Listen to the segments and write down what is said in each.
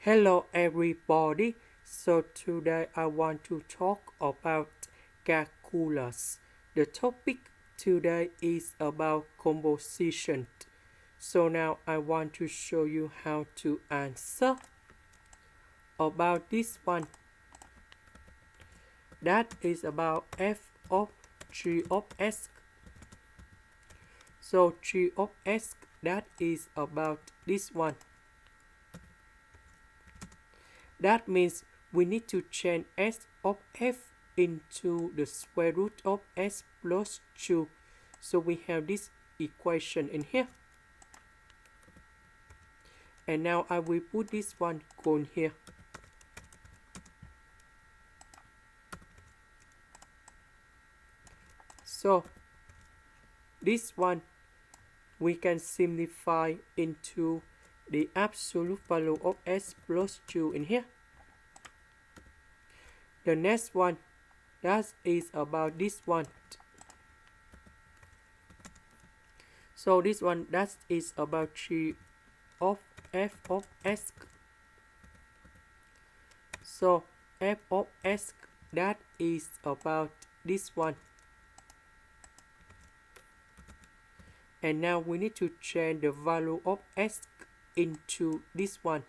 Hello everybody, so today I want to talk about calculus. The topic today is about composition. So now I want to show you how to answer about this one. That is about f of 3 of s. So 3 of s, that is about this one. That means we need to change s of f into the square root of s plus 2. So we have this equation in here. And now I will put this one cone here. So this one we can simplify into the absolute value of s plus 2 in here. The next one, that is about this one. So this one, that is about 3 of f of s. So f of s, that is about this one. And now we need to change the value of s into this one.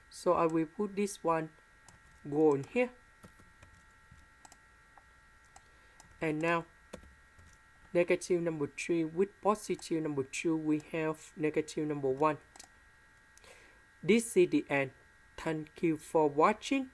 So I will put this one go in here. And now negative number 3 with positive number 2, we have negative number 1. This is the end. Thank you for watching.